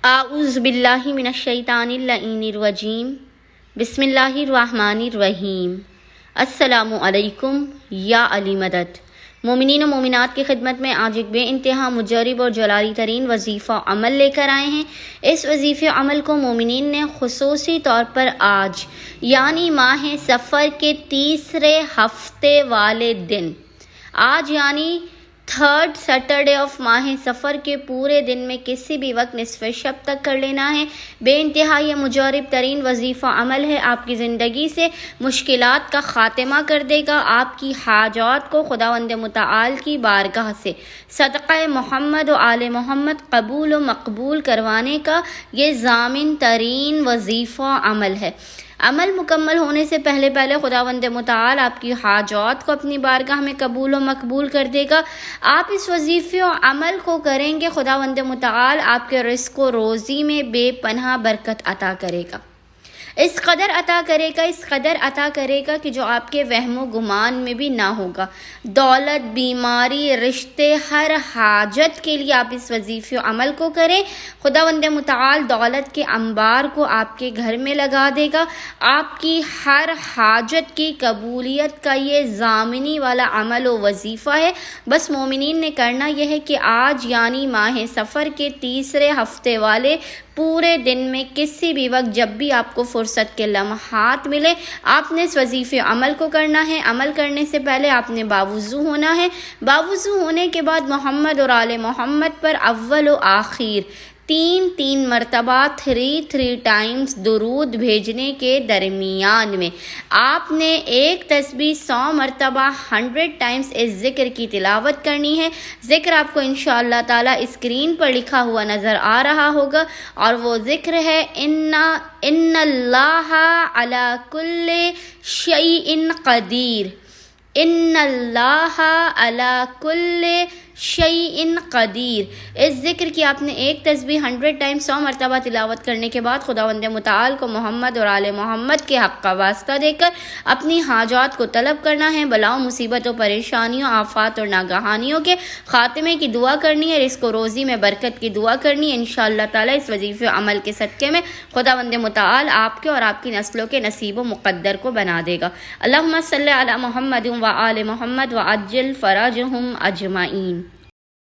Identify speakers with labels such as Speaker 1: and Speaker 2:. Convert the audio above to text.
Speaker 1: اعوذ باللہ من الشیطان اللعین الرجیم بسم اللہ الرحمن الرحیم۔ السلام علیکم یا علی مدد۔ مومنین و مومنات کی خدمت میں آج ایک بے انتہا مجرب اور جلالی ترین وظیفہ عمل لے کر آئے ہیں۔ اس وظیفہ عمل کو مومنین نے خصوصی طور پر آج یعنی ماہ سفر کے تیسرے ہفتے والے دن، آج یعنی 3rd سیٹرڈے آف ماہ سفر کے پورے دن میں کسی بھی وقت نصف شب تک کر لینا ہے۔ بے انتہا یہ مجرب ترین وظیفہ عمل ہے، آپ کی زندگی سے مشکلات کا خاتمہ کر دے گا، آپ کی حاجات کو خداوند متعال کی بارگاہ سے صدقہ محمد و آل محمد قبول و مقبول کروانے کا یہ ضامن ترین وظیفہ عمل ہے۔ عمل مکمل ہونے سے پہلے خداوند متعال آپ کی حاجات کو اپنی بارگاہ میں قبول و مقبول کر دے گا۔ آپ اس وظیفے و عمل کو کریں گے، خداوند متعال آپ کے رزق و روزی میں بے پناہ برکت عطا کرے گا، اس قدر عطا کرے گا کہ جو آپ کے وہم و گمان میں بھی نہ ہوگا۔ دولت، بیماری، رشتے، ہر حاجت کے لیے آپ اس وظیفے و عمل کو کریں، خداوند متعال دولت کے انبار کو آپ کے گھر میں لگا دے گا۔ آپ کی ہر حاجت کی قبولیت کا یہ ضامنی والا عمل و وظیفہ ہے۔ بس مومنین نے کرنا یہ ہے کہ آج یعنی ماہ سفر کے تیسرے ہفتے والے پورے دن میں کسی بھی وقت جب بھی آپ کو فرصت کے لمحات ملے، آپ نے اس وظیفے عمل کو کرنا ہے۔ عمل کرنے سے پہلے آپ نے باوضو ہونا ہے۔ باوضو ہونے کے بعد محمد اور آل محمد پر اول و آخر 3 مرتبہ 3 ٹائمز درود بھیجنے کے درمیان میں آپ نے ایک تسبیح 100 مرتبہ 100 ٹائمز اس ذکر کی تلاوت کرنی ہے۔ ذکر آپ کو انشاءاللہ تعالی اسکرین پر لکھا ہوا نظر آ رہا ہوگا، اور وہ ذکر ہے ان اللہ علی کل شیء قدیر، ان اللہ علی کل شیء قدیر۔ اس ذکر کی آپ نے ایک تسبیح 100 ٹائمز 100 مرتبہ تلاوت کرنے کے بعد خداوند متعال کو محمد اور آل محمد کے حق کا واسطہ دے کر اپنی حاجات کو طلب کرنا ہے، بلاؤں، مصیبتوں، پریشانیوں، آفات اور ناگہانیوں کے خاتمے کی دعا کرنی ہے، رزق و روزی میں برکت کی دعا کرنی ہے۔ انشاءاللہ تعالی اس وظیفے عمل کے صدقے میں خداوند متعال آپ کے اور آپ کی نسلوں کے نصیب و مقدر کو بنا دے گا۔ اللہم صلی علی محمد و آل محمد وعجل فرجہم اجمعین۔